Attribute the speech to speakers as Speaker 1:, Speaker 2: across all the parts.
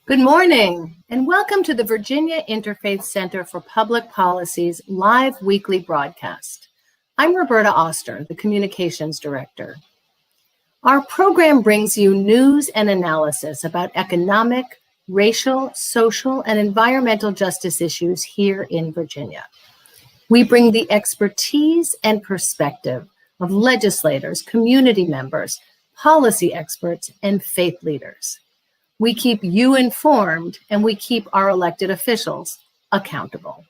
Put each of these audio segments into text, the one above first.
Speaker 1: Good morning, and welcome to the Virginia Interfaith Center for Public Policy's live weekly broadcast. I'm Roberta Oster, the Communications Director. Our program brings you news and analysis about economic, racial, social, and environmental justice issues here in Virginia. We bring the expertise and perspective of legislators, community members, policy experts, and faith leaders. We keep you informed, and we keep our elected officials accountable.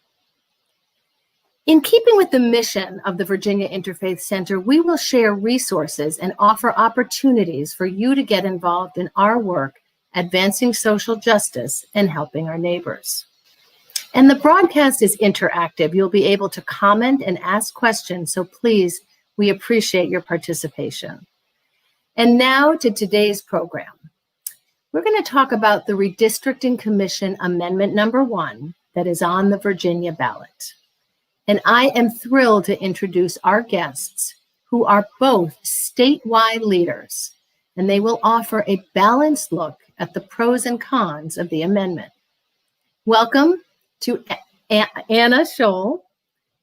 Speaker 1: In keeping with the mission of the Virginia Interfaith Center, we will share resources and offer opportunities for you to get involved in our work advancing social justice and helping our neighbors. And the broadcast is interactive. You'll be able to comment and ask questions, so please, we appreciate your participation. And now to today's program. We're going to talk about the Redistricting Commission Amendment Number 1 that is on the Virginia ballot. And I am thrilled to introduce our guests, who are both statewide leaders, and they will offer a balanced look at the pros and cons of the amendment. Welcome to Anna Scholl,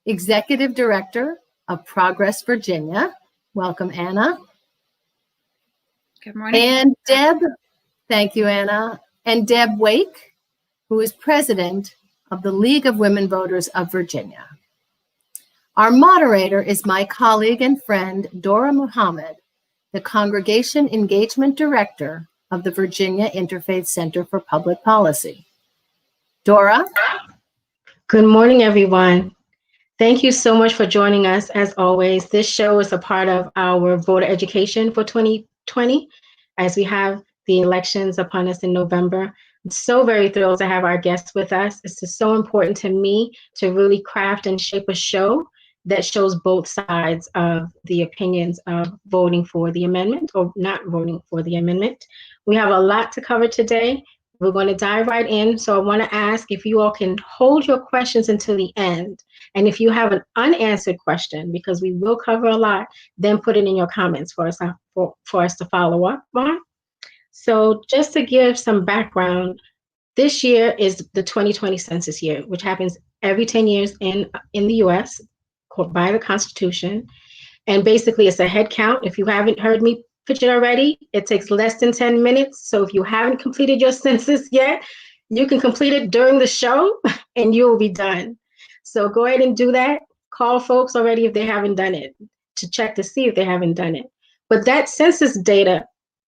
Speaker 1: Executive Director of Progress Virginia. Welcome, Anna.
Speaker 2: Good morning.
Speaker 1: And Deb. Thank you, Anna. And Deb Wake, who is president of the League of Women Voters of Virginia. Our moderator is my colleague and friend, Dora Muhammad, the Congregation Engagement Director of the Virginia Interfaith Center for Public Policy. Dora?
Speaker 3: Good morning, everyone. Thank you so much for joining us. As always, this show is a part of our voter education for 2020, as we have the elections upon us in November. I'm so very thrilled to have our guests with us. It's just so important to me to really craft and shape a show that shows both sides of the opinions of voting for the amendment or not voting for the amendment. We have a lot to cover today. We're going to dive right in. So I want to ask if you all can hold your questions until the end. And if you have an unanswered question, because we will cover a lot, then put it in your comments for us to follow up on. So just to give some background, this year is the 2020 census year, which happens every 10 years in the US by the Constitution. And basically it's a head count. If you haven't heard me pitch it already, it takes less than 10 minutes. So if you haven't completed your census yet, you can complete it during the show and you'll be done. So go ahead and do that. Call folks already if they haven't done it to check to see if they haven't done it. But that census data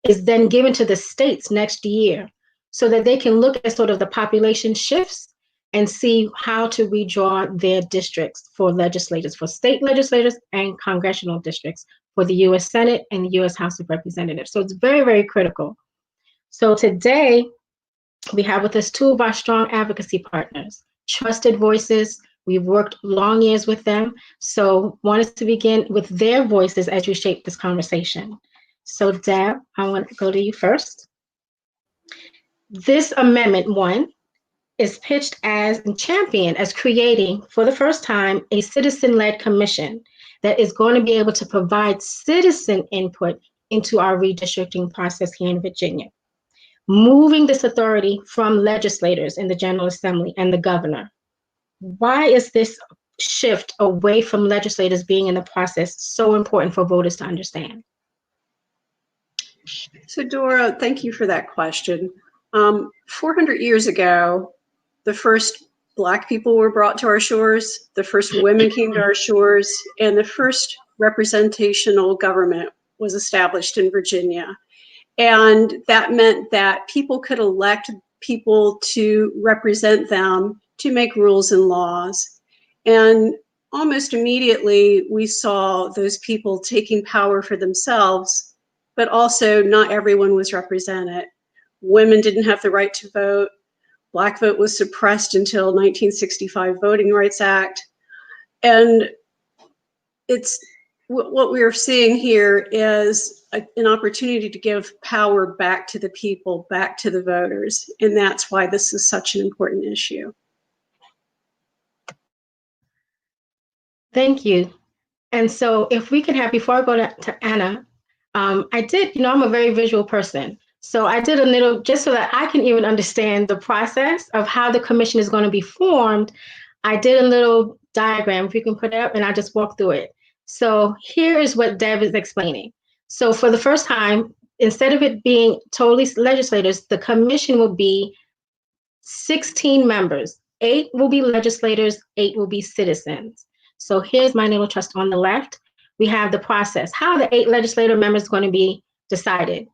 Speaker 3: is then given to the states next year so that they can look at sort of the population shifts and see how to redraw their districts for legislators, for state legislators and congressional districts for the US Senate and the US House of Representatives. So it's very, very critical. So today we have with us two of our strong advocacy partners, trusted voices. We've worked long years with them. So wanted to begin with their voices as we shape this conversation. So Deb, I want to go to you first. This Amendment 1 is pitched as and championed as creating, for the first time, a citizen-led commission that is going to be able to provide citizen input into our redistricting process here in Virginia, moving this authority from legislators in the General Assembly and the governor. Why is this shift away from legislators being in the process so important for voters to understand?
Speaker 4: So Dora, thank you for that question. 400 years ago, the first Black people were brought to our shores, the first women came to our shores, and the first representational government was established in Virginia. And that meant that people could elect people to represent them to make rules and laws. And almost immediately, we saw those people taking power for themselves, but also not everyone was represented. Women didn't have the right to vote. Black vote was suppressed until 1965 Voting Rights Act. And it's what we are seeing here is an opportunity to give power back to the people, back to the voters. And that's why this is such an important issue.
Speaker 3: Thank you. And so if we can have, before I go to Anna, I'm a very visual person. So I did a little, just so that I can even understand the process of how the commission is going to be formed. I did a little diagram, if you can put it up, and I just walked through it. So here is what Deb is explaining. So for the first time, instead of it being totally legislators, the commission will be 16 members. 8 will be legislators, 8 will be citizens. So here's my little trust on the left. We have the process. How the 8 legislative members are going to be decided.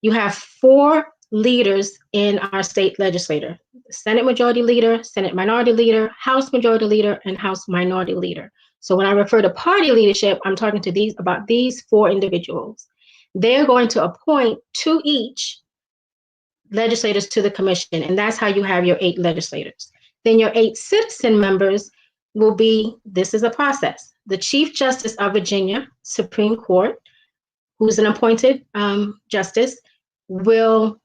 Speaker 3: You have 4 leaders in our state legislature: Senate Majority Leader, Senate Minority Leader, House Majority Leader, and House Minority Leader. So when I refer to party leadership, I'm talking to about these 4 individuals. They're going to appoint 2 each legislators to the commission, and that's how you have your 8 legislators. Then your 8 citizen members will be, this is a process, the Chief Justice of Virginia Supreme Court, who's an appointed justice, will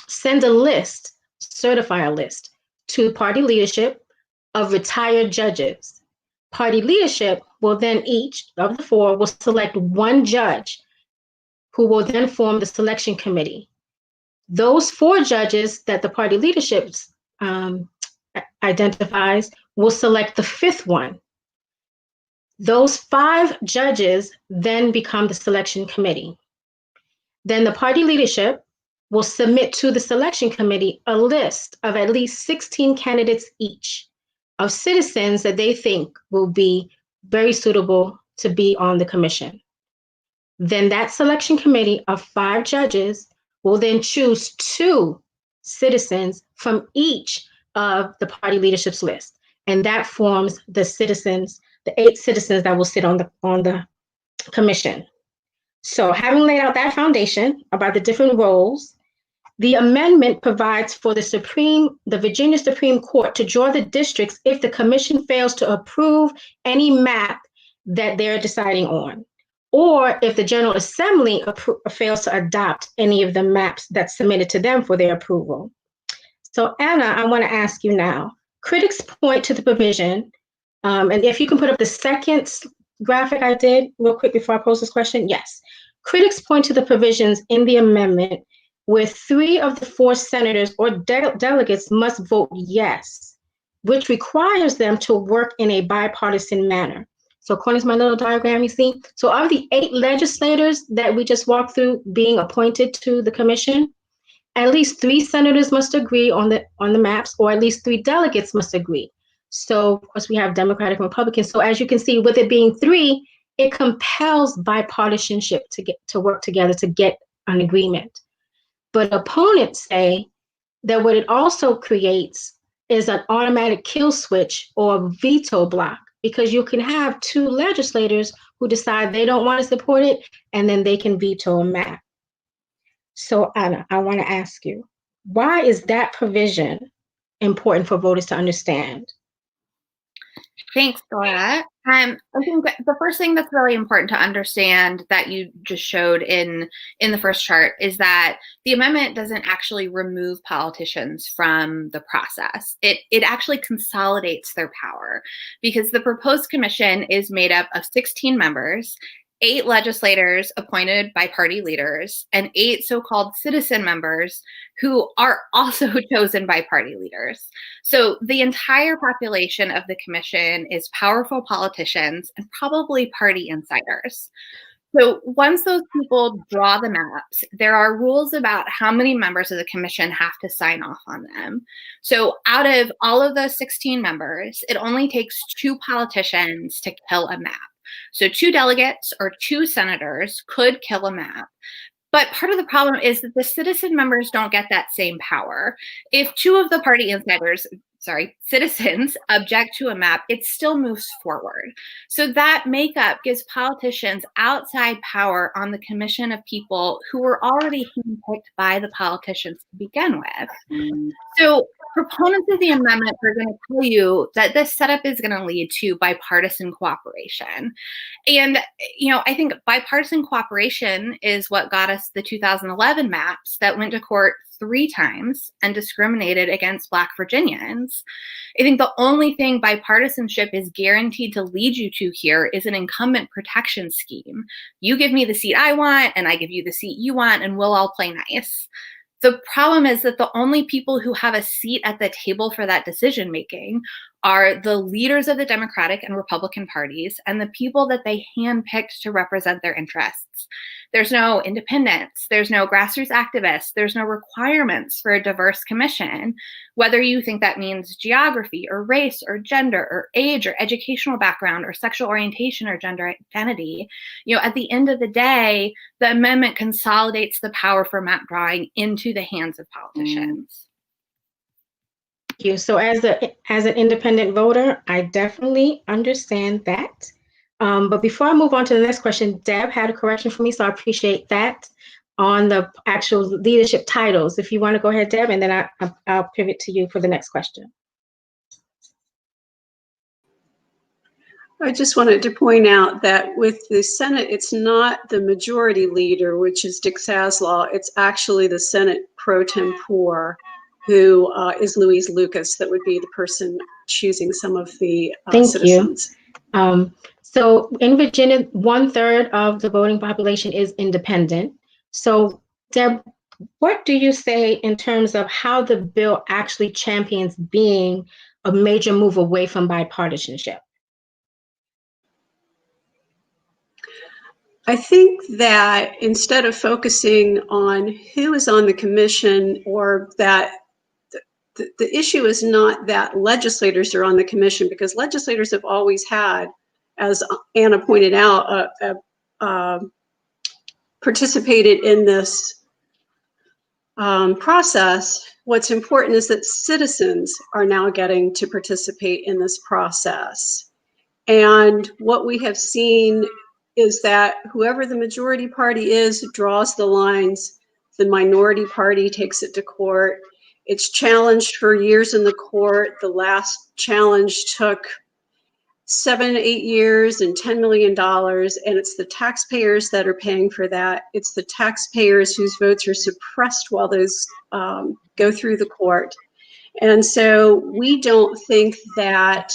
Speaker 3: send a list, certify a list to party leadership of retired judges. Party leadership will then, each of the 4 will select 1 judge who will then form the selection committee. Those 4 judges that the party leadership identifies will select the 5th one. Those 5 judges then become the selection committee. Then the party leadership will submit to the selection committee a list of at least 16 candidates each of citizens that they think will be very suitable to be on the commission. Then that selection committee of 5 judges will then choose 2 citizens from each of the party leadership's list. And that forms the citizens, the 8 citizens that will sit on the commission. So having laid out that foundation about the different roles, the amendment provides for the Virginia Supreme Court to draw the districts if the commission fails to approve any map that they're deciding on, or if the General Assembly fails to adopt any of the maps that's submitted to them for their approval. So Anna, I want to ask you now, critics point to the provision, and if you can put up the second graphic I did real quick before I pose this question. Yes. Critics point to the provisions in the amendment where 3 of the 4 senators or delegates must vote yes, which requires them to work in a bipartisan manner. So according to my little diagram, you see, so of the 8 legislators that we just walked through being appointed to the commission, at least 3 senators must agree on the maps, or at least 3 delegates must agree. So of course we have Democratic and Republicans. So as you can see, with it being 3, it compels bipartisanship to work together to get an agreement. But opponents say that what it also creates is an automatic kill switch or veto block, because you can have 2 legislators who decide they don't want to support it, and then they can veto a map. So Anna, I want to ask you, why is that provision important for voters to understand?
Speaker 2: Thanks, Dora. I think the first thing that's really important to understand that you just showed in the first chart is that the amendment doesn't actually remove politicians from the process. It actually consolidates their power, because the proposed commission is made up of 16 members, 8 legislators appointed by party leaders, and 8 so-called citizen members who are also chosen by party leaders. So the entire population of the commission is powerful politicians and probably party insiders. So once those people draw the maps, there are rules about how many members of the commission have to sign off on them. So out of all of those 16 members, it only takes 2 politicians to kill a map. So 2 delegates or 2 senators could kill a map. But part of the problem is that the citizen members don't get that same power. If 2 of the party citizens object to a map, it still moves forward. So that makeup gives politicians outside power on the commission of people who were already handpicked by the politicians to begin with. So proponents of the amendment are going to tell you that this setup is going to lead to bipartisan cooperation. And, I think bipartisan cooperation is what got us the 2011 maps that went to court 3 times and discriminated against Black Virginians. I think the only thing bipartisanship is guaranteed to lead you to here is an incumbent protection scheme. You give me the seat I want, and I give you the seat you want, and we'll all play nice. The problem is that the only people who have a seat at the table for that decision making are the leaders of the Democratic and Republican parties and the people that they handpicked to represent their interests. There's no independents, there's no grassroots activists, there's no requirements for a diverse commission, whether you think that means geography or race or gender or age or educational background or sexual orientation or gender identity. At the end of the day, the amendment consolidates the power for map drawing into the hands of politicians.
Speaker 3: Thank you. So as an independent voter, I definitely understand that. But before I move on to the next question, Deb had a correction for me, so I appreciate that on the actual leadership titles. If you want to go ahead, Deb, and then I'll pivot to you for the next question.
Speaker 4: I just wanted to point out that with the Senate, it's not the majority leader, which is Dick Saslaw. It's actually the Senate pro tempore, who is Louise Lucas. That would be the person choosing some of the citizens.
Speaker 3: Thank you. So in Virginia, 1/3 of the voting population is independent. So Deb, what do you say in terms of how the bill actually champions being a major move away from bipartisanship?
Speaker 4: I think that instead of focusing on who is on the commission, or that the issue is not that legislators are on the commission, because legislators have always had, as Anna pointed out, participated in this process. What's important is that citizens are now getting to participate in this process. And what we have seen is that whoever the majority party is draws the lines, the minority party takes it to court. It's challenged for years in the court. The last challenge took 7, 8 years and $10 million, and it's the taxpayers that are paying for that. It's the taxpayers whose votes are suppressed while those go through the court. And so we don't think that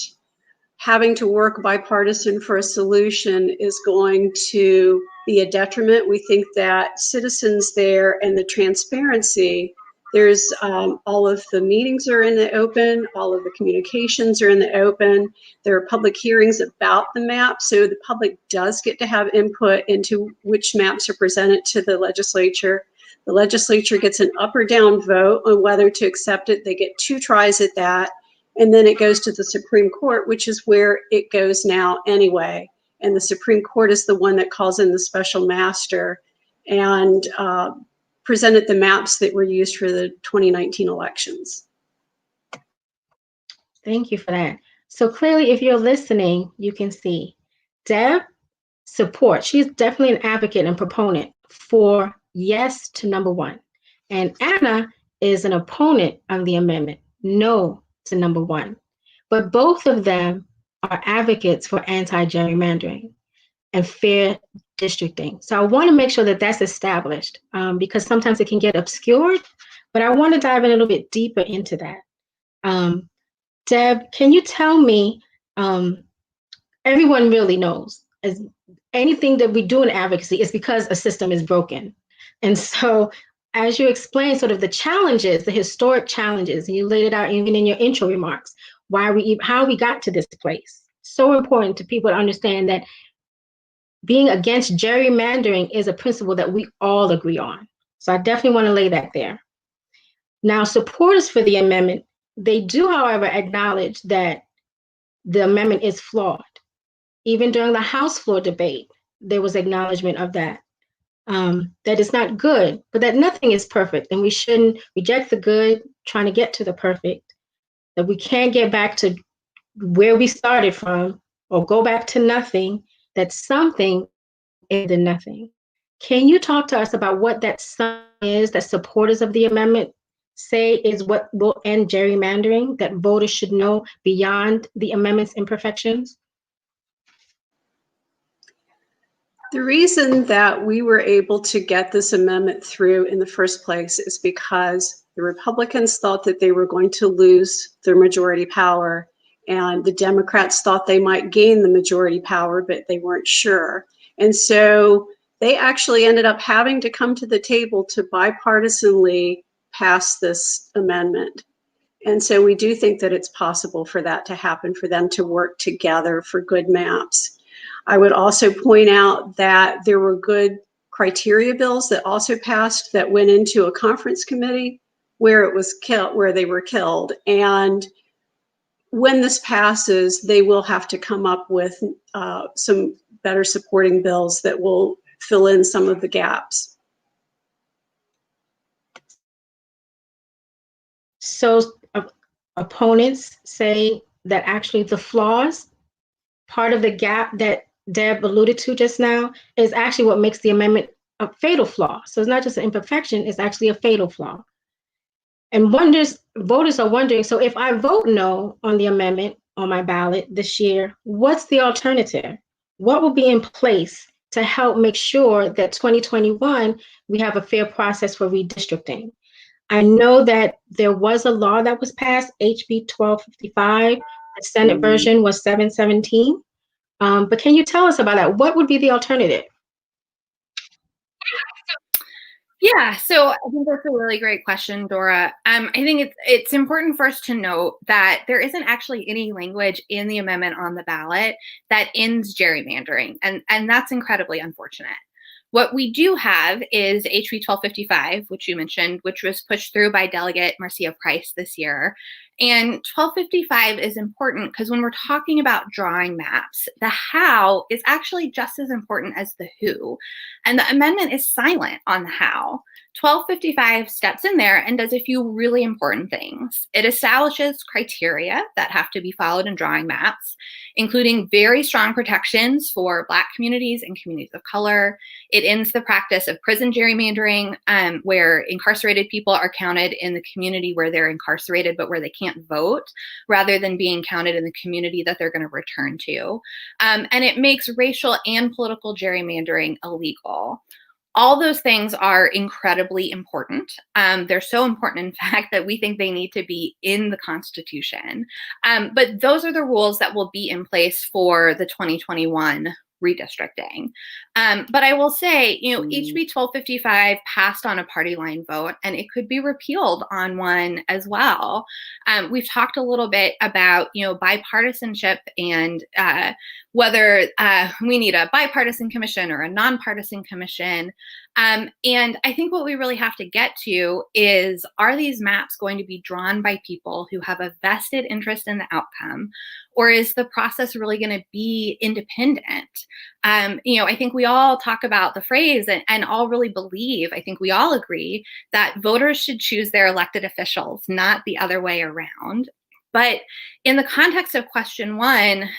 Speaker 4: having to work bipartisan for a solution is going to be a detriment. We think that citizens there and the transparency, there's all of the meetings are in the open, all of the communications are in the open. There are public hearings about the map, so the public does get to have input into which maps are presented to the legislature. The legislature gets an up or down vote on whether to accept it. They get 2 tries at that, and then it goes to the Supreme Court, which is where it goes now anyway. And the Supreme Court is the one that calls in the special master and presented the maps that were used for the 2019 elections.
Speaker 3: Thank you for that. So clearly, if you're listening, you can see Deb supports. She's definitely an advocate and proponent for yes to number 1. And Anna is an opponent of the amendment, no to number 1. But both of them are advocates for anti-gerrymandering and fair districting. So I want to make sure that that's established because sometimes it can get obscured, but I want to dive in a little bit deeper into that. Deb, can you tell me, everyone really knows, as anything that we do in advocacy is because a system is broken. And so as you explain sort of the challenges, the historic challenges, and you laid it out even in your intro remarks, how we got to this place. So important to people to understand that being against gerrymandering is a principle that we all agree on. So I definitely want to lay that there. Now, supporters for the amendment, they do, however, acknowledge that the amendment is flawed. Even during the House floor debate, there was acknowledgement of that, that it's not good, but that nothing is perfect, and we shouldn't reject the good, trying to get to the perfect, that we can't get back to where we started from or go back to nothing, that something is the nothing. Can you talk to us about what that something is that supporters of the amendment say is what will end gerrymandering, that voters should know beyond the amendment's imperfections?
Speaker 4: The reason that we were able to get this amendment through in the first place is because the Republicans thought that they were going to lose their majority power, and the Democrats thought they might gain the majority power, but they weren't sure. And so they actually ended up having to come to the table to bipartisanly pass this amendment. And so we do think that it's possible for that to happen, for them to work together for good maps. I would also point out that there were good criteria bills that also passed that went into a conference committee where it was killed, where they were killed. And when this passes, they will have to come up with some better supporting bills that will fill in some of the gaps.
Speaker 3: So opponents say that actually the flaws, part of the gap that Deb alluded to just now, is actually what makes the amendment a fatal flaw. So it's not just an imperfection, it's actually a fatal flaw. And voters are wondering, so if I vote no on the amendment on my ballot this year, what's the alternative? What will be in place to help make sure that 2021, we have a fair process for redistricting? I know that there was a law that was passed, HB 1255. The Senate version was 717. But can you tell us about that? What would be the alternative?
Speaker 2: Yeah, so I think that's a really great question, Dora. I think it's important for us to note that there isn't actually any language in the amendment on the ballot that ends gerrymandering, and that's incredibly unfortunate. What we do have is HB 1255, which you mentioned, which was pushed through by Delegate Marcia Price this year. And 1255 is important because when we're talking about drawing maps, the how is actually just as important as the who. And the amendment is silent on the how. 1255 steps in there and does a few really important things. It establishes criteria that have to be followed in drawing maps, including very strong protections for Black communities and communities of color. It ends the practice of prison gerrymandering, where incarcerated people are counted in the community where they're incarcerated, but where they can't vote, rather than being counted in the community that they're going to return to. And it makes racial and political gerrymandering illegal. All those things are incredibly important. They're so important, in fact, that we think they need to be in the Constitution. But those are the rules that will be in place for the 2021 redistricting. But I will say, HB 1255 passed on a party line vote, and it could be repealed on one as well. We've talked a little bit about, bipartisanship and whether we need a bipartisan commission or a nonpartisan commission. And I think what we really have to get to is, are these maps going to be drawn by people who have a vested interest in the outcome, or is the process really going to be independent? I think we all talk about the phrase and all really believe, I think we all agree that voters should choose their elected officials, not the other way around. But in the context of question one,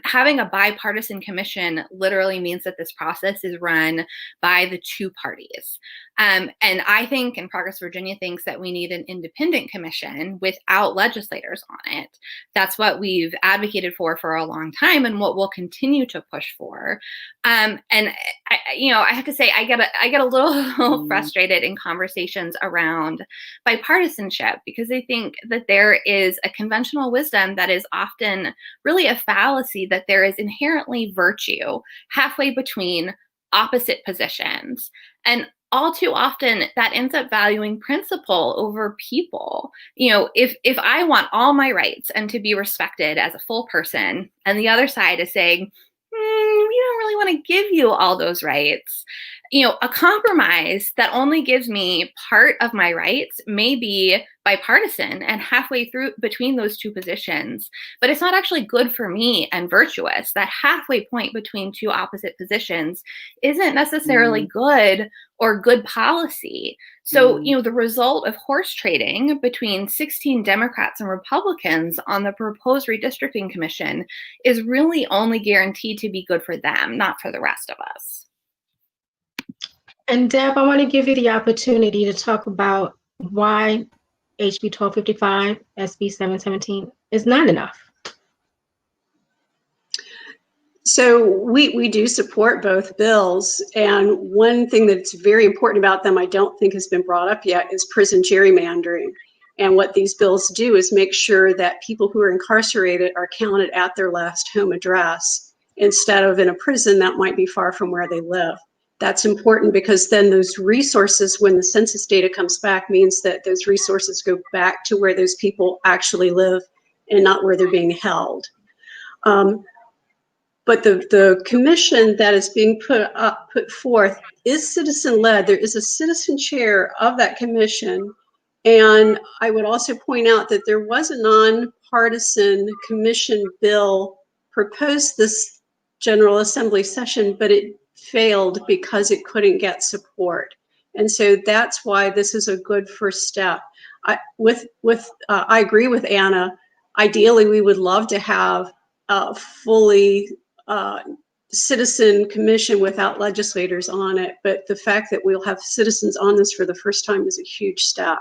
Speaker 2: having a bipartisan commission literally means that this process is run by the two parties. And I think, and Progress Virginia thinks, that we need an independent commission without legislators on it. That's what we've advocated for a long time, and what we'll continue to push for. And I have to say, I get a little frustrated in conversations around bipartisanship, because I think that there is a conventional wisdom that is often really a fallacy, that there is inherently virtue halfway between opposite positions. And all too often that ends up valuing principle over people. If I want all my rights and to be respected as a full person, and the other side is saying, we don't really want to give you all those rights. A compromise that only gives me part of my rights may be bipartisan and halfway through between those two positions, but it's not actually good for me and virtuous. That halfway point between two opposite positions isn't necessarily good or good policy. So, the result of horse trading between 16 Democrats and Republicans on the proposed redistricting commission is really only guaranteed to be good for them, not for the rest of us.
Speaker 3: And Deb, I want to give you the opportunity to talk about why HB 1255, SB 717 is not enough?
Speaker 4: So we do support both bills, and one thing that's very important about them I don't think has been brought up yet is prison gerrymandering. And what these bills do is make sure that people who are incarcerated are counted at their last home address instead of in a prison that might be far from where they live. That's important because then those resources, when the census data comes back, means that those resources go back to where those people actually live and not where they're being held. But the commission that is being put forth is citizen-led. There is a citizen chair of that commission. And I would also point out that there was a nonpartisan commission bill proposed this General Assembly session, but it failed because it couldn't get support. And so that's why this is a good first step. I agree with Anna. Ideally, we would love to have a fully citizen commission without legislators on it, but the fact that we'll have citizens on this for the first time is a huge step.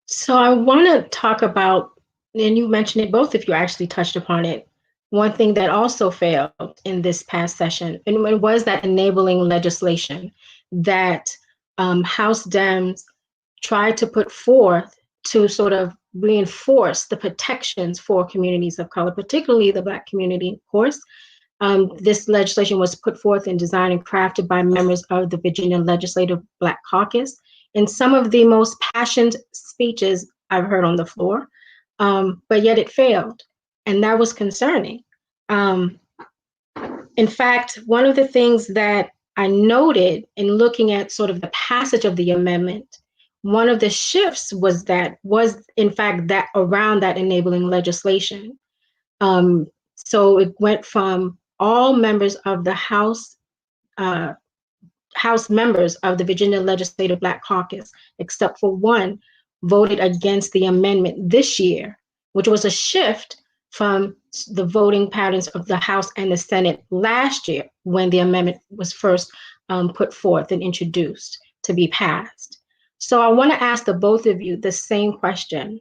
Speaker 3: So I want to talk about, and you mentioned it, both of you actually touched upon it, one thing that also failed in this past session, and it was that enabling legislation that House Dems tried to put forth to sort of reinforce the protections for communities of color, particularly the Black community, of course. This legislation was put forth and designed and crafted by members of the Virginia Legislative Black Caucus, and some of the most passionate speeches I've heard on the floor, but yet it failed, and that was concerning. In fact, one of the things that I noted in looking at sort of the passage of the amendment, one of the shifts was in fact that around that enabling legislation. So it went from all members of the House members of the Virginia Legislative Black Caucus, except for one, voted against the amendment this year, which was a shift from the voting patterns of the House and the Senate last year when the amendment was first put forth and introduced to be passed. So I want to ask the both of you the same question.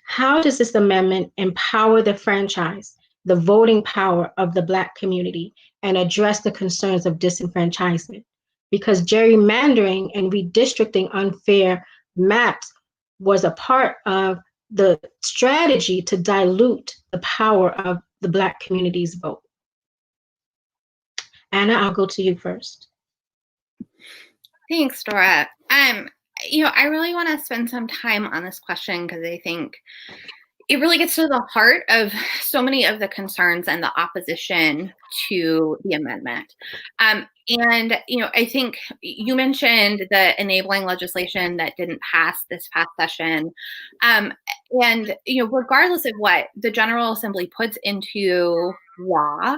Speaker 3: How does this amendment empower the franchise, the voting power of the Black community, and address the concerns of disenfranchisement? Because gerrymandering and redistricting unfair maps was a part of the strategy to dilute the power of the Black community's vote. Anna, I'll go to you first.
Speaker 2: Thanks, Dora. I really want to spend some time on this question because I think it really gets to the heart of so many of the concerns and the opposition to the amendment. I think you mentioned the enabling legislation that didn't pass this past session. Regardless of what the General Assembly puts into law,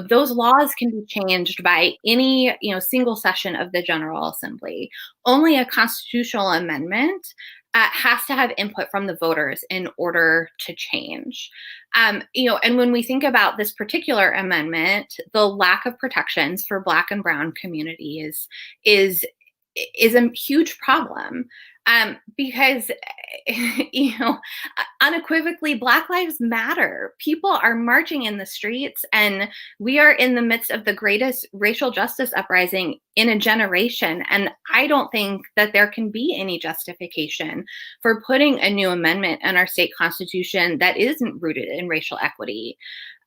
Speaker 2: those laws can be changed by any, single session of the General Assembly. Only a constitutional amendment has to have input from the voters in order to change. And when we think about this particular amendment, the lack of protections for Black and Brown communities is a huge problem. Because, unequivocally, Black lives matter. People are marching in the streets, and we are in the midst of the greatest racial justice uprising in a generation. And I don't think that there can be any justification for putting a new amendment in our state constitution that isn't rooted in racial equity.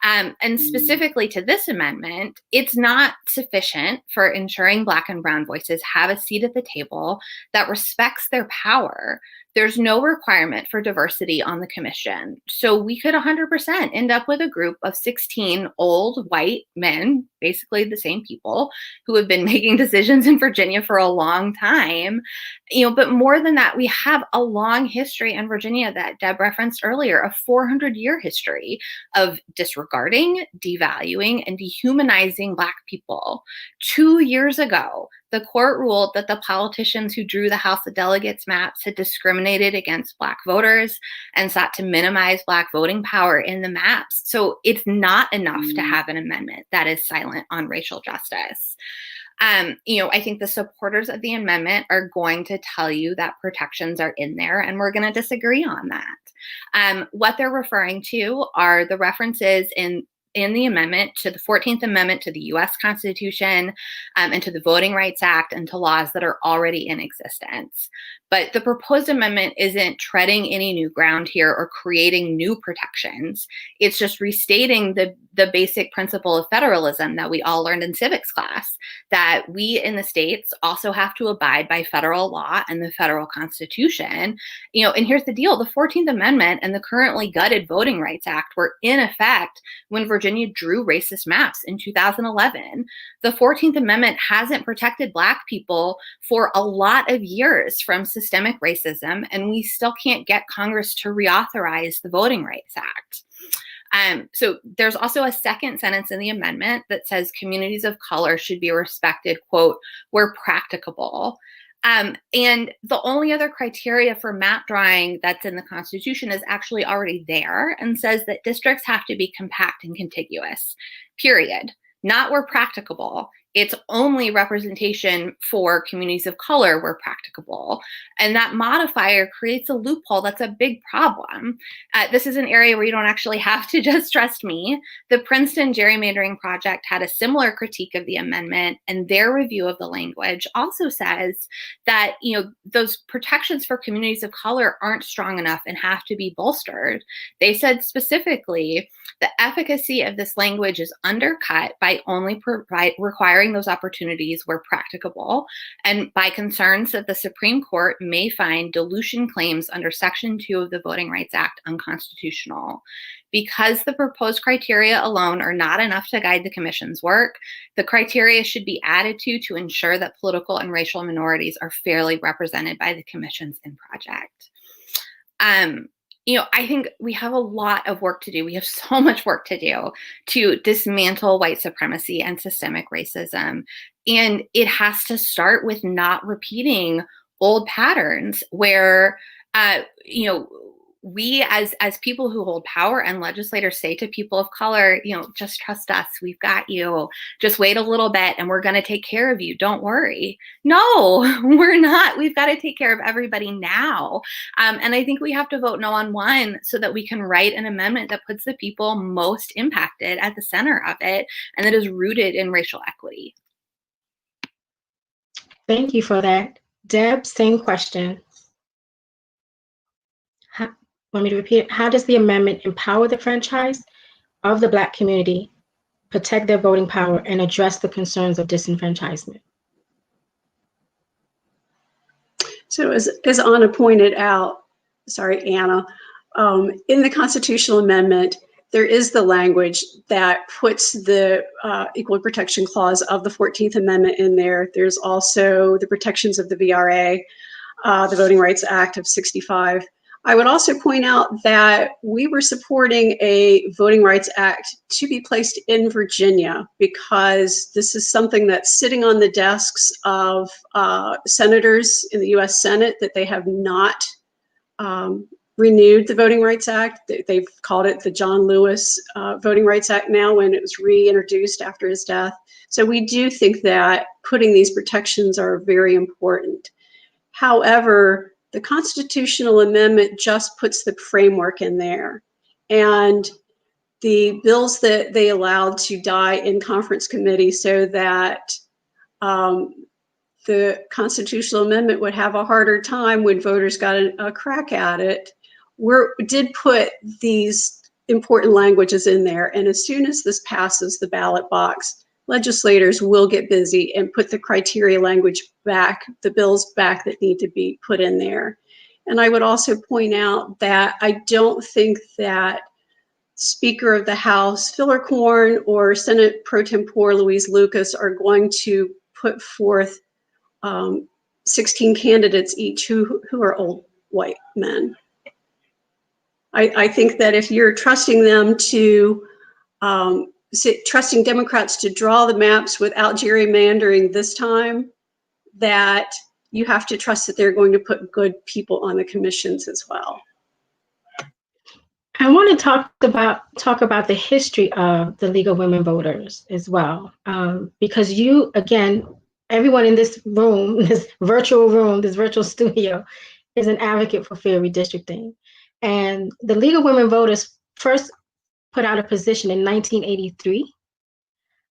Speaker 2: And specifically to this amendment, it's not sufficient for ensuring Black and Brown voices have a seat at the table that respects their power. There's no requirement for diversity on the commission. So we could 100% end up with a group of 16 old white men, basically the same people, who have been making decisions in Virginia for a long time. But more than that, we have a long history in Virginia that Deb referenced earlier, a 400-year history of disregarding, devaluing, and dehumanizing Black people. 2 years ago, the court ruled that the politicians who drew the House of Delegates maps had discriminated against Black voters and sought to minimize Black voting power in the maps. So it's not enough to have an amendment that is silent on racial justice. I think the supporters of the amendment are going to tell you that protections are in there, and we're going to disagree on that. What they're referring to are the references in the amendment to the 14th Amendment to the U.S. Constitution and to the Voting Rights Act and to laws that are already in existence. But the proposed amendment isn't treading any new ground here or creating new protections. It's just restating the basic principle of federalism that we all learned in civics class, that we in the states also have to abide by federal law and the federal Constitution. And here's the deal. The 14th Amendment and the currently gutted Voting Rights Act were in effect when Virginia drew racist maps in 2011. The 14th Amendment hasn't protected Black people for a lot of years from systemic racism, and we still can't get Congress to reauthorize the Voting Rights Act. So there's also a second sentence in the amendment that says communities of color should be respected, quote, where practicable. And the only other criteria for map drawing that's in the Constitution is actually already there and says that districts have to be compact and contiguous, period. Not where practicable. It's only representation for communities of color where practicable. And that modifier creates a loophole that's a big problem. This is an area where you don't actually have to just trust me. The Princeton Gerrymandering Project had a similar critique of the amendment, and their review of the language also says that, those protections for communities of color aren't strong enough and have to be bolstered. They said specifically, the efficacy of this language is undercut by only requiring those opportunities where practicable, and by concerns that the Supreme Court may find dilution claims under Section 2 of the Voting Rights Act unconstitutional. Because the proposed criteria alone are not enough to guide the Commission's work, the criteria should be added to ensure that political and racial minorities are fairly represented by the Commission's project. I think we have a lot of work to do. We have so much work to do to dismantle white supremacy and systemic racism. And it has to start with not repeating old patterns where, we as people who hold power and legislators say to people of color, just trust us. We've got you. Just wait a little bit and we're going to take care of you. Don't worry. No, we're not. We've got to take care of everybody now. And I think we have to vote no on one so that we can write an amendment that puts the people most impacted at the center of it and that is rooted in racial equity.
Speaker 3: Thank you for that. Deb, same question. Want me to repeat it? How does the amendment empower the franchise of the Black community, protect their voting power, and address the concerns of disenfranchisement?
Speaker 4: So as Anna pointed out, Anna, in the constitutional amendment, there is the language that puts the Equal Protection Clause of the 14th Amendment in there. There's also the protections of the VRA, the Voting Rights Act of '65. I would also point out that we were supporting a Voting Rights Act to be placed in Virginia because this is something that's sitting on the desks of senators in the US Senate that they have not renewed the Voting Rights Act. They've called it the John Lewis Voting Rights Act now when it was reintroduced after his death. So we do think that putting these protections are very important. However, the constitutional amendment just puts the framework in there. And the bills that they allowed to die in conference committee so that the constitutional amendment would have a harder time when voters got a crack at it, did put these important languages in there. And as soon as this passes the ballot box, legislators will get busy and put the criteria language back, the bills back that need to be put in there. And I would also point out that I don't think that Speaker of the House, Fillercorn, or Senate Pro Tempore Louise Lucas are going to put forth 16 candidates each who are old white men. I think that if you're trusting them to trusting Democrats to draw the maps without gerrymandering this time, that you have to trust that they're going to put good people on the commissions as well.
Speaker 3: I want to talk about the history of the League of Women Voters as well, because you, again, everyone in this room, this virtual room, this virtual studio, is an advocate for fair redistricting. And the League of Women Voters first put out a position in 1983.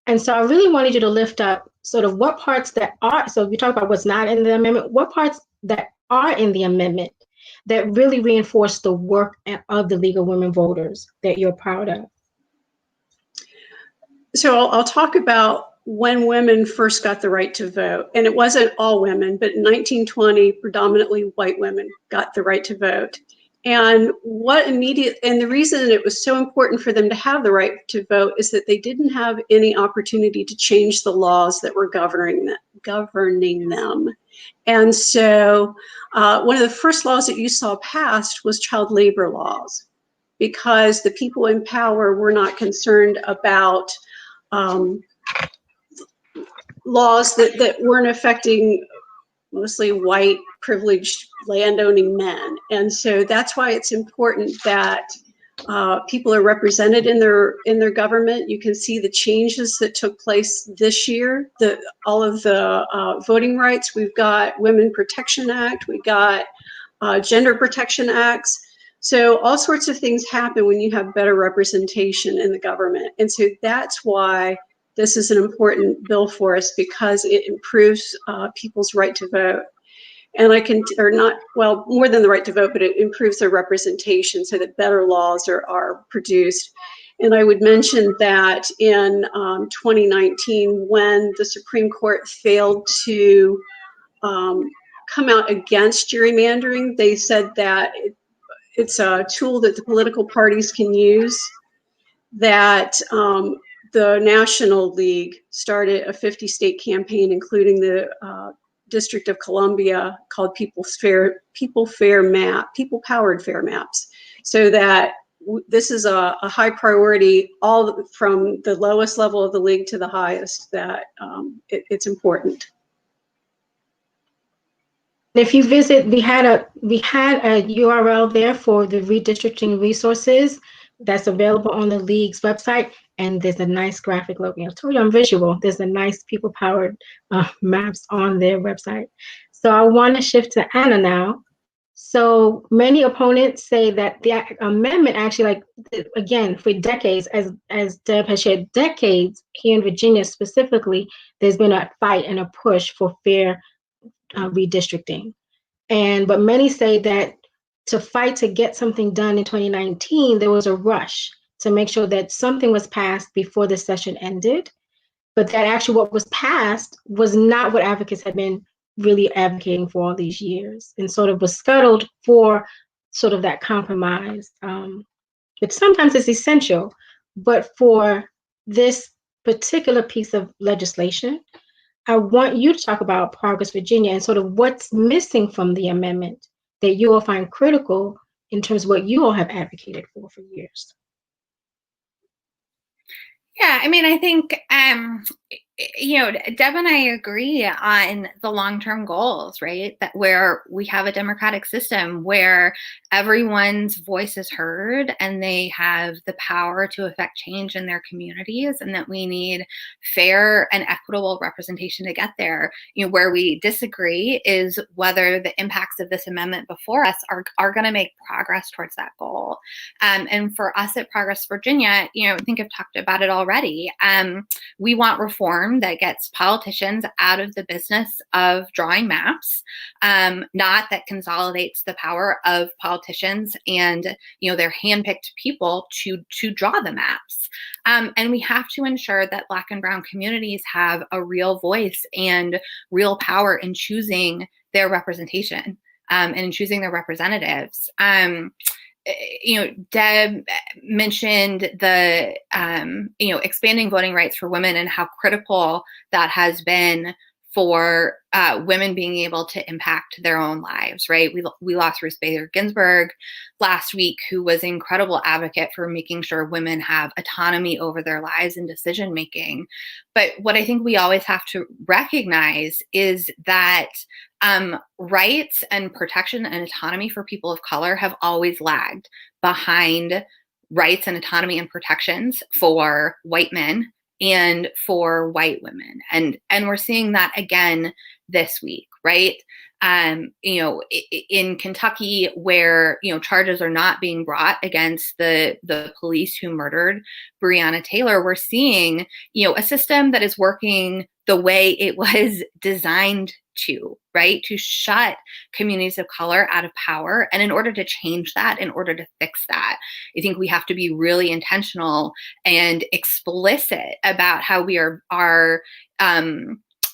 Speaker 3: And so I really wanted you to lift up sort of what parts that are, so we talk about what's not in the amendment, what parts that are in the amendment that really reinforce the work of the League of Women Voters that you're proud of.
Speaker 4: So I'll talk about when women first got the right to vote. And it wasn't all women, but in 1920, predominantly white women got the right to vote. And the reason it was so important for them to have the right to vote is that they didn't have any opportunity to change the laws that were governing them. And so one of the first laws that you saw passed was child labor laws, because the people in power were not concerned about laws that weren't affecting mostly white privileged landowning men. And so that's why it's important that people are represented in their government. You can see the changes that took place this year, all of the voting rights. We've got Women Protection Act, we got Gender Protection Acts. So all sorts of things happen when you have better representation in the government. And so that's why this is an important bill for us, because it improves people's right to vote. And more than the right to vote, but it improves their representation so that better laws are produced. And I would mention that in 2019, when the Supreme Court failed to come out against gerrymandering, they said that it's a tool that the political parties can use, that the National League started a 50-state campaign, including the District of Columbia, called People-Powered Fair Maps, so that this is a high priority, all from the lowest level of the league to the highest, that it's important.
Speaker 3: If you visit, we had a URL there for the redistricting resources that's available on the League's website, and there's a nice graphic logo. I told you I'm visual. There's a nice people-powered maps on their website. So I want to shift to Anna now. So many opponents say that the amendment actually, like, again, for decades, as Deb has shared, decades here in Virginia specifically, there's been a fight and a push for fair redistricting. But many say that to fight to get something done in 2019, there was a rush to make sure that something was passed before the session ended, but that actually what was passed was not what advocates had been really advocating for all these years, and sort of was scuttled for sort of that compromise, which sometimes is essential. But for this particular piece of legislation, I want you to talk about Progress Virginia and sort of what's missing from the amendment that you all find critical in terms of what you all have advocated for years.
Speaker 2: Yeah, I mean, I think, Deb and I agree on the long-term goals, right? That where we have a democratic system where everyone's voice is heard and they have the power to affect change in their communities, and that we need fair and equitable representation to get there. Where we disagree is whether the impacts of this amendment before us are going to make progress towards that goal. And for us at Progress Virginia, I think I've talked about it already. We want reform that gets politicians out of the business of drawing maps, not that consolidates the power of politicians and their handpicked people to draw the maps. And we have to ensure that Black and Brown communities have a real voice and real power in choosing their representation and in choosing their representatives. Deb mentioned the, expanding voting rights for women and how critical that has been for women being able to impact their own lives, right? We lost Ruth Bader Ginsburg last week, who was an incredible advocate for making sure women have autonomy over their lives and decision-making. But what I think we always have to recognize is that rights and protection and autonomy for people of color have always lagged behind rights and autonomy and protections for white men and for white women. And we're seeing that again this week, right? In Kentucky, where, charges are not being brought against the police who murdered Breonna Taylor, we're seeing, a system that is working the way it was designed to, right? To shut communities of color out of power. And in order to change that, in order to fix that, I think we have to be really intentional and explicit about how we are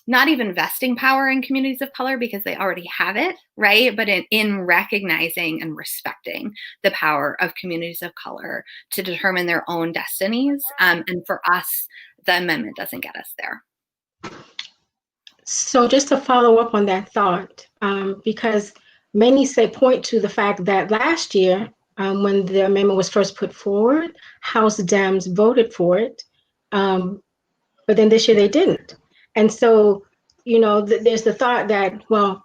Speaker 2: not even vesting power in communities of color because they already have it, right? But in recognizing and respecting the power of communities of color to determine their own destinies. And for us, the amendment doesn't get us there.
Speaker 3: So just to follow up on that thought, because many point to the fact that last year, when the amendment was first put forward, House Dems voted for it, but then this year they didn't. And so, there's the thought that, well,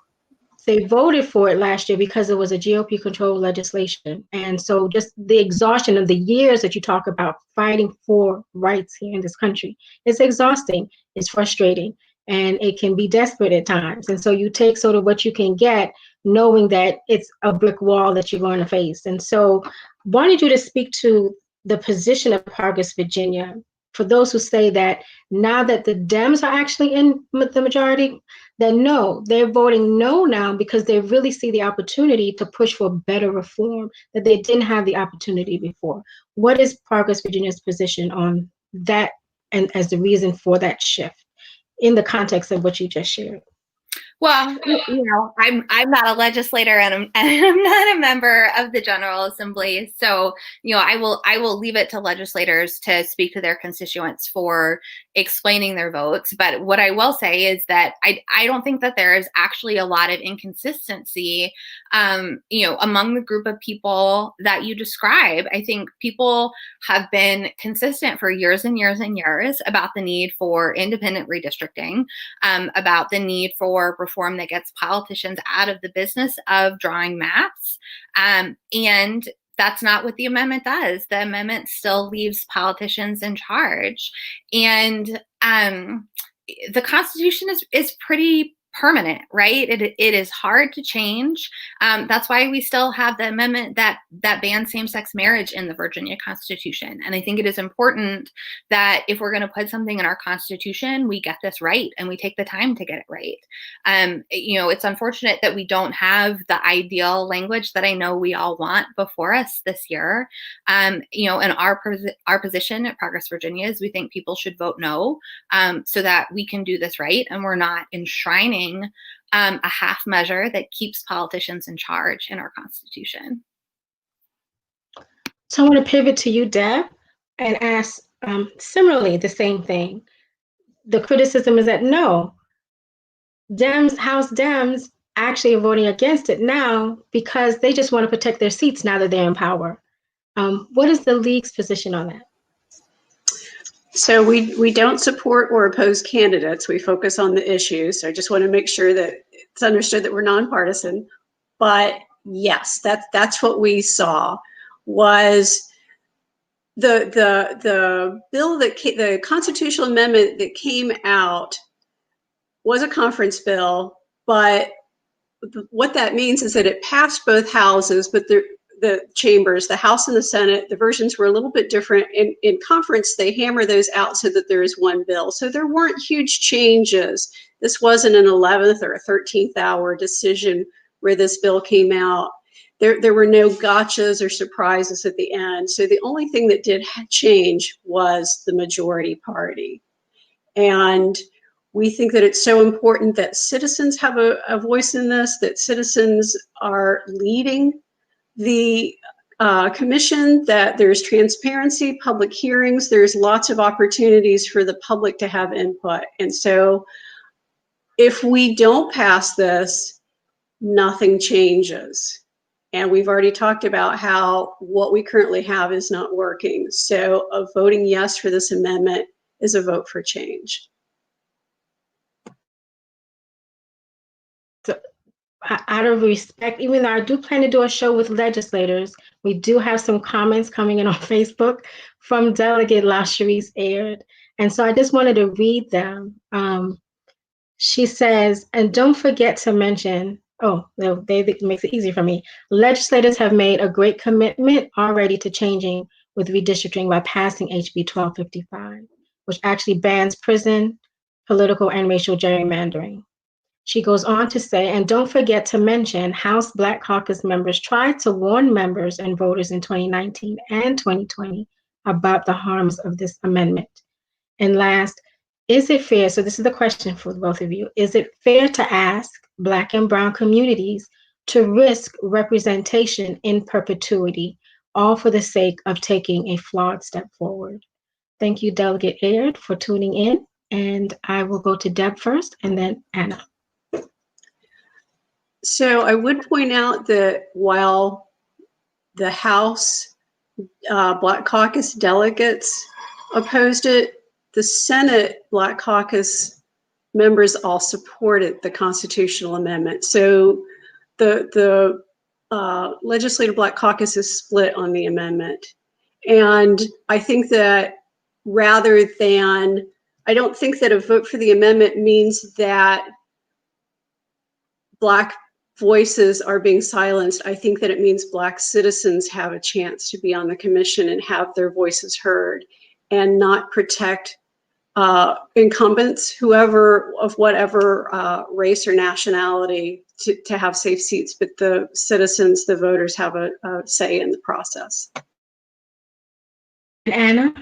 Speaker 3: they voted for it last year because it was a GOP-controlled legislation. And so just the exhaustion of the years that you talk about fighting for rights here in this country, it's exhausting, it's frustrating, and it can be desperate at times. And so you take sort of what you can get, knowing that it's a brick wall that you're going to face. And so wanted you to speak to the position of Progress Virginia for those who say that now that the Dems are actually in the majority, that no, they're voting no now because they really see the opportunity to push for better reform that they didn't have the opportunity before. What is Progress Virginia's position on that and as the reason for that shift in the context of what you just shared?
Speaker 2: Well, I'm not a legislator and I'm not a member of the General Assembly. So, I will leave it to legislators to speak to their constituents for explaining their votes. But what I will say is that I don't think that there is actually a lot of inconsistency, among the group of people that you describe. I think people have been consistent for years and years and years about the need for independent redistricting, about the need for reform that gets politicians out of the business of drawing maps. And that's not what the amendment does. The amendment still leaves politicians in charge. And the Constitution is pretty permanent, right? It is hard to change. That's why we still have the amendment that bans same-sex marriage in the Virginia Constitution. And I think it is important that if we're going to put something in our Constitution, we get this right and we take the time to get it right. It's unfortunate that we don't have the ideal language that I know we all want before us this year. And our position at Progress Virginia is we think people should vote no, so that we can do this right and we're not enshrining a half measure that keeps politicians in charge in our Constitution.
Speaker 3: So I want to pivot to you, Deb, and ask similarly the same thing. The criticism is that no, House Dems actually are voting against it now because they just want to protect their seats now that they're in power. What is the league's position on that?
Speaker 4: So we don't support or oppose candidates. We focus on the issues. So I just want to make sure that it's understood that we're nonpartisan. But yes, that's what we saw was the bill the constitutional amendment that came out was a conference bill. But what that means is that it passed both houses, but the chambers, the House and the Senate, the versions were a little bit different. In conference, they hammer those out so that there is one bill. So there weren't huge changes. This wasn't an 11th or a 13th hour decision where this bill came out. There were no gotchas or surprises at the end. So the only thing that did change was the majority party. And we think that it's so important that citizens have a voice in this, that citizens are leading the commission, that there's transparency, public hearings, there's lots of opportunities for the public to have input. And so if we don't pass this, nothing changes. And we've already talked about how what we currently have is not working. So a voting yes for this amendment is a vote for change.
Speaker 3: Out of respect, even though I do plan to do a show with legislators, we do have some comments coming in on Facebook from Delegate LaSharice Aird. And so I just wanted to read them. She says, and don't forget to mention, it makes it easy for me. Legislators have made a great commitment already to changing with redistricting by passing HB 1255, which actually bans prison, political, and racial gerrymandering. She goes on to say, and don't forget to mention House Black Caucus members tried to warn members and voters in 2019 and 2020 about the harms of this amendment. And last, is it fair? So this is the question for both of you. Is it fair to ask Black and Brown communities to risk representation in perpetuity, all for the sake of taking a flawed step forward? Thank you, Delegate Aird, for tuning in. And I will go to Deb first and then Anna.
Speaker 4: So I would point out that while the House Black Caucus delegates opposed it, the Senate Black Caucus members all supported the constitutional amendment. So the Legislative Black Caucus is split on the amendment. And I think that rather than, I don't think that a vote for the amendment means that Black voices are being silenced. I think that it means Black citizens have a chance to be on the commission and have their voices heard, and not protect incumbents, whoever of whatever race or nationality, to have safe seats, but the citizens, the voters, have a say in the process.
Speaker 3: Anna?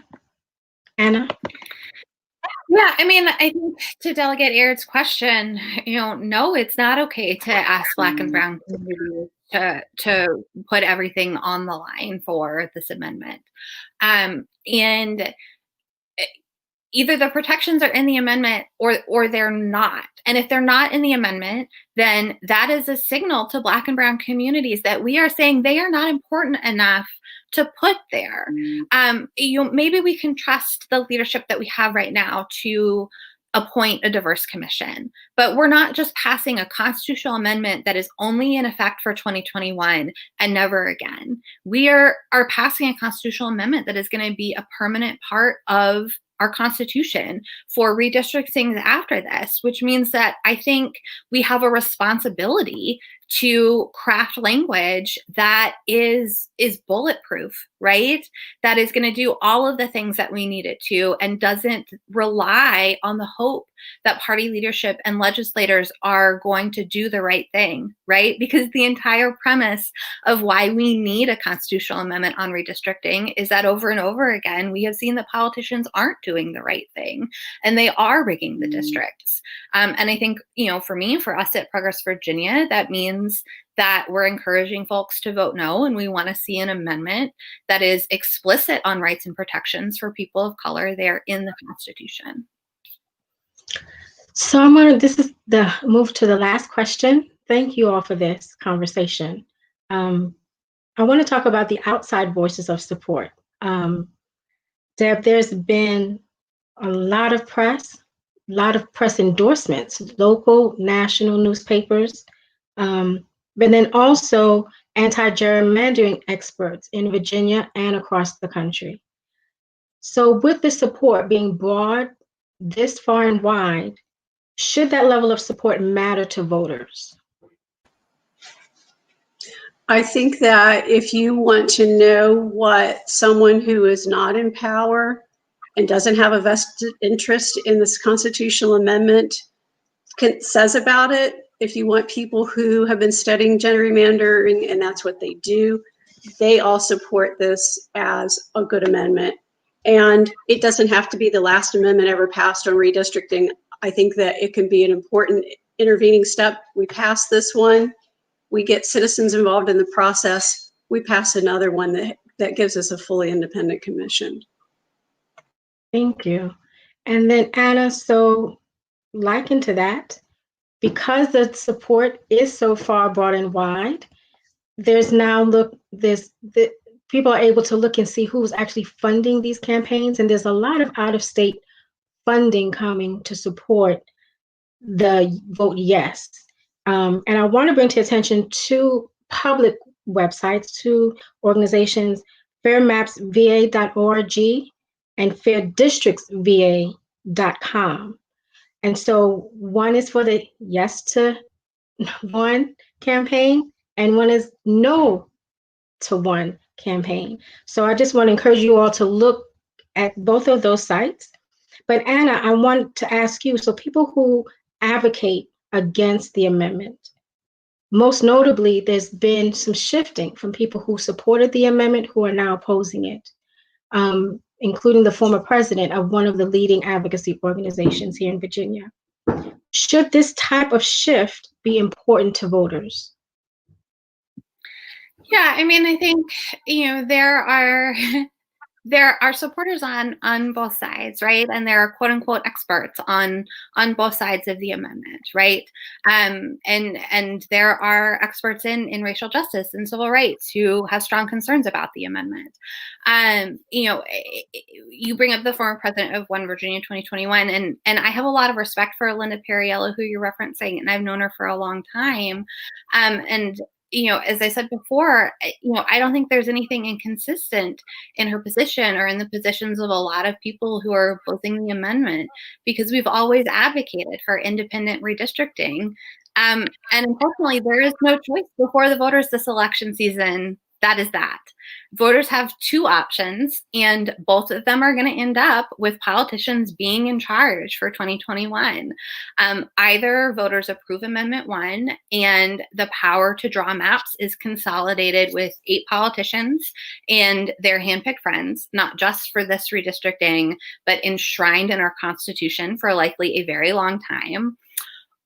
Speaker 2: Yeah, I mean, I think to Delegate Aird's question, no, it's not okay to ask Black and Brown communities to put everything on the line for this amendment. And either the protections are in the amendment or they're not. And if they're not in the amendment, then that is a signal to Black and Brown communities that we are saying they are not important enough to put there. Maybe we can trust the leadership that we have right now to appoint a diverse commission, but we're not just passing a constitutional amendment that is only in effect for 2021 and never again. We are passing a constitutional amendment that is going to be a permanent part of our Constitution for redistricting after this, which means that I think we have a responsibility to craft language that is bulletproof, right? That is going to do all of the things that we need it to and doesn't rely on the hope that party leadership and legislators are going to do the right thing, right? Because the entire premise of why we need a constitutional amendment on redistricting is that over and over again, we have seen that politicians aren't doing the right thing and they are rigging the districts. And I think, for us at Progress Virginia, that means that we're encouraging folks to vote no, and we want to see an amendment that is explicit on rights and protections for people of color there in the Constitution.
Speaker 3: So this is the move to the last question. Thank you all for this conversation. I want to talk about the outside voices of support. Deb, there's been a lot of press endorsements, local, national newspapers, but then also anti-gerrymandering experts in Virginia and across the country. So with the support being broad, this far and wide, should that level of support matter to voters?
Speaker 4: I think that if you want to know what someone who is not in power and doesn't have a vested interest in this constitutional amendment says about it, if you want people who have been studying gerrymandering and that's what they do, they all support this as a good amendment. And it doesn't have to be the last amendment ever passed on redistricting. I think that it can be an important intervening step. We pass this one, we get citizens involved in the process, we pass another one that gives us a fully independent commission.
Speaker 3: Thank you. And then Anna, so likened to that, because the support is so far broad and wide, people are able to look and see who's actually funding these campaigns, and there's a lot of out-of-state funding coming to support the vote yes. And I want to bring to attention two public websites, two organizations, fairmapsva.org and fairdistrictsva.com. And so one is for the Yes to One campaign, and one is No to One campaign. So I just want to encourage you all to look at both of those sites. But Anna, I want to ask you, so people who advocate against the amendment, most notably, there's been some shifting from people who supported the amendment who are now opposing it, including the former president of one of the leading advocacy organizations here in Virginia. Should this type of shift be important to voters?
Speaker 2: Yeah, I mean, I think, there are supporters on both sides, right? And there are quote unquote experts on both sides of the amendment, right? And there are experts in racial justice and civil rights who have strong concerns about the amendment. You bring up the former president of One Virginia 2021, and I have a lot of respect for Linda Perriello, who you're referencing, and I've known her for a long time. And as I said before, I don't think there's anything inconsistent in her position or in the positions of a lot of people who are opposing the amendment, because we've always advocated for independent redistricting. And unfortunately, there is no choice before the voters this election season. That is that. Voters have two options, and both of them are going to end up with politicians being in charge for 2021. Either voters approve Amendment 1 and the power to draw maps is consolidated with 8 politicians and their handpicked friends, not just for this redistricting, but enshrined in our Constitution for likely a very long time.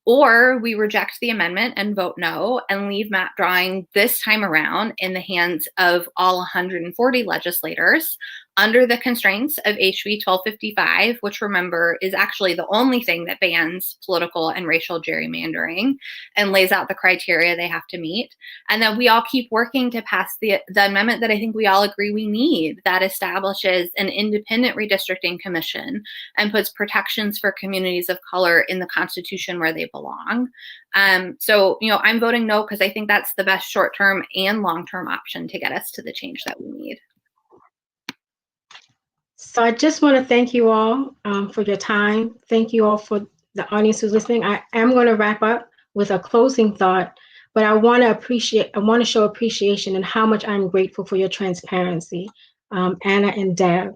Speaker 2: Or we reject the amendment and vote no and leave map drawing this time around in the hands of all 140 legislators under the constraints of HB 1255, which, remember, is actually the only thing that bans political and racial gerrymandering and lays out the criteria they have to meet. And then we all keep working to pass the amendment that I think we all agree we need, that establishes an independent redistricting commission and puts protections for communities of color in the Constitution where they belong. So, I'm voting no because I think that's the best short-term and long-term option to get us to the change that we need.
Speaker 3: So I just want to thank you all for your time. Thank you all for the audience who's listening. I am going to wrap up with a closing thought, but I want to show appreciation and how much I'm grateful for your transparency, Anna and Deb,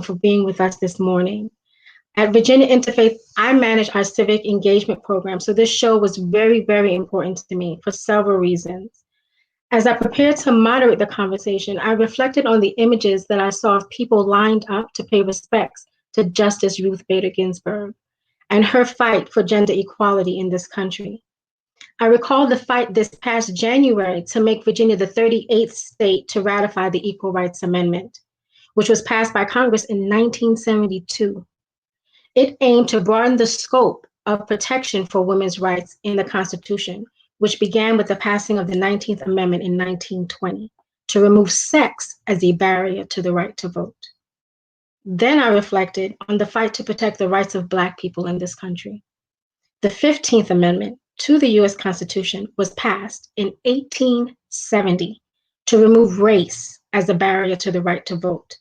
Speaker 3: for being with us this morning. At Virginia Interfaith, I manage our civic engagement program, so this show was very, very important to me for several reasons. As I prepared to moderate the conversation, I reflected on the images that I saw of people lined up to pay respects to Justice Ruth Bader Ginsburg and her fight for gender equality in this country. I recall the fight this past January to make Virginia the 38th state to ratify the Equal Rights Amendment, which was passed by Congress in 1972. It aimed to broaden the scope of protection for women's rights in the Constitution, which began with the passing of the 19th Amendment in 1920 to remove sex as a barrier to the right to vote. Then I reflected on the fight to protect the rights of Black people in this country. The 15th Amendment to the US Constitution was passed in 1870 to remove race as a barrier to the right to vote.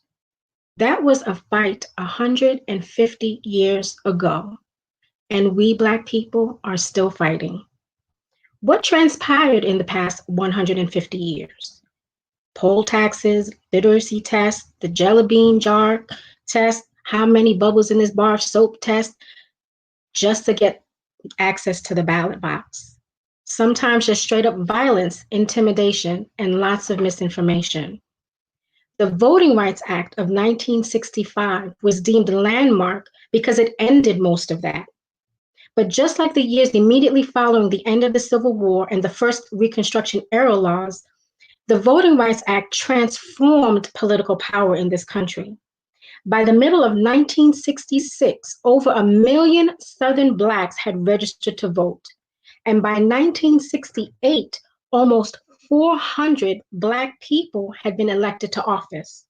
Speaker 3: That was a fight 150 years ago, and we Black people are still fighting. What transpired in the past 150 years? Poll taxes, literacy tests, the jelly bean jar test, how many bubbles in this bar of soap test, just to get access to the ballot box. Sometimes just straight up violence, intimidation, and lots of misinformation. The Voting Rights Act of 1965 was deemed a landmark because it ended most of that. But just like the years immediately following the end of the Civil War and the first Reconstruction era laws, the Voting Rights Act transformed political power in this country. By the middle of 1966, over 1 million Southern Blacks had registered to vote. And by 1968, almost 400 Black people had been elected to office.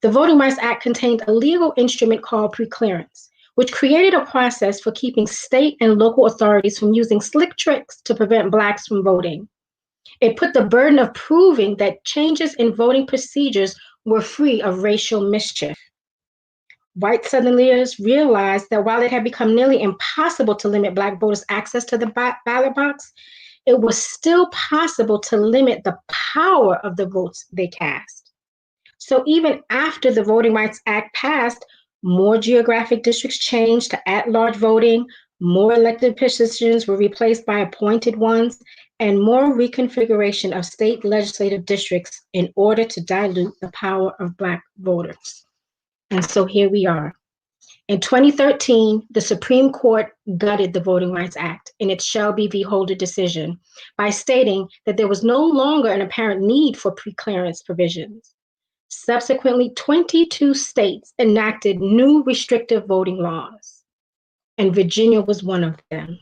Speaker 3: The Voting Rights Act contained a legal instrument called preclearance, which created a process for keeping state and local authorities from using slick tricks to prevent Blacks from voting. It put the burden of proving that changes in voting procedures were free of racial mischief. white Southern leaders realized that while it had become nearly impossible to limit Black voters' access to the ballot box, it was still possible to limit the power of the votes they cast. So even after the Voting Rights Act passed, more geographic districts changed to at-large voting, more elected positions were replaced by appointed ones, and more reconfiguration of state legislative districts in order to dilute the power of Black voters. And so here we are. In 2013, the Supreme Court gutted the Voting Rights Act in its Shelby v. Holder decision by stating that there was no longer an apparent need for preclearance provisions. Subsequently, 22 states enacted new restrictive voting laws, and Virginia was one of them.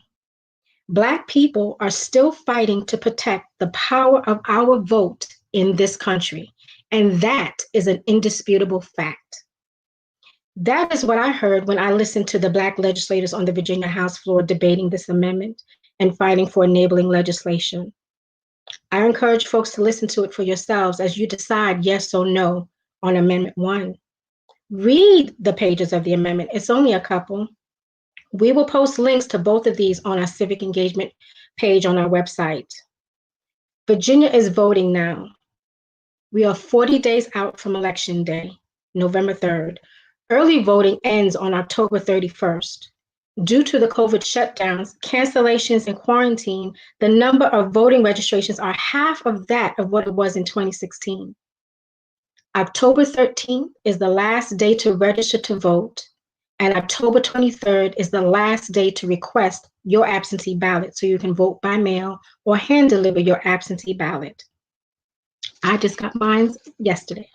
Speaker 3: Black people are still fighting to protect the power of our vote in this country, and that is an indisputable fact. That is what I heard when I listened to the Black legislators on the Virginia House floor debating this amendment and fighting for enabling legislation. I encourage folks to listen to it for yourselves as you decide yes or no on Amendment 1. Read the pages of the amendment. It's only a couple. We will post links to both of these on our civic engagement page on our website. Virginia is voting now. We are 40 days out from Election Day, November 3rd. Early voting ends on October 31st. Due to the COVID shutdowns, cancellations, and quarantine, the number of voting registrations are half of that of what it was in 2016. October 13th is the last day to register to vote, and October 23rd is the last day to request your absentee ballot so you can vote by mail or hand deliver your absentee ballot. I just got mine yesterday.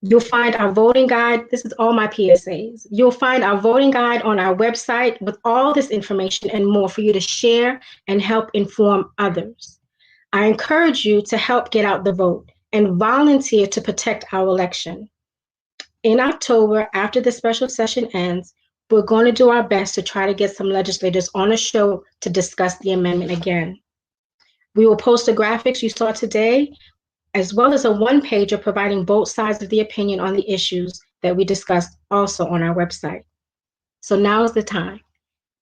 Speaker 3: You'll find our voting guide. This is all my PSAs. You'll find our voting guide on our website with all this information and more for you to share and help inform others. I encourage you to help get out the vote and volunteer to protect our election. In October, after the special session ends, we're going to do our best to try to get some legislators on a show to discuss the amendment again. We will post the graphics you saw today, as well as a one-pager providing both sides of the opinion on the issues that we discussed also on our website. So now is the time.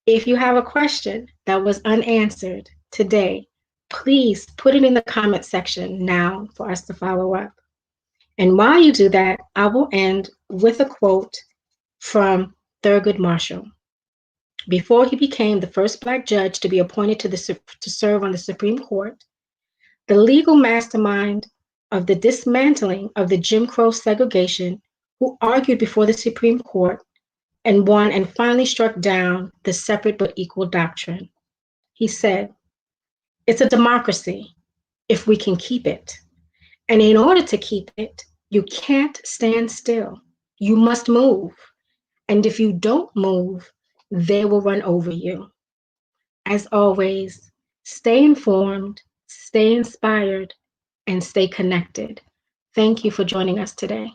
Speaker 3: If you have a question that was unanswered today, please put it in the comment section now for us to follow up. And while you do that, I will end with a quote from Thurgood Marshall. Before he became the first Black judge to be appointed to serve on the Supreme Court, the legal mastermind of the dismantling of the Jim Crow segregation, who argued before the Supreme Court and won and finally struck down the separate but equal doctrine. He said, "It's a democracy if we can keep it. And in order to keep it, you can't stand still. You must move. And if you don't move, they will run over you." As always, stay informed, stay inspired, and stay connected. Thank you for joining us today.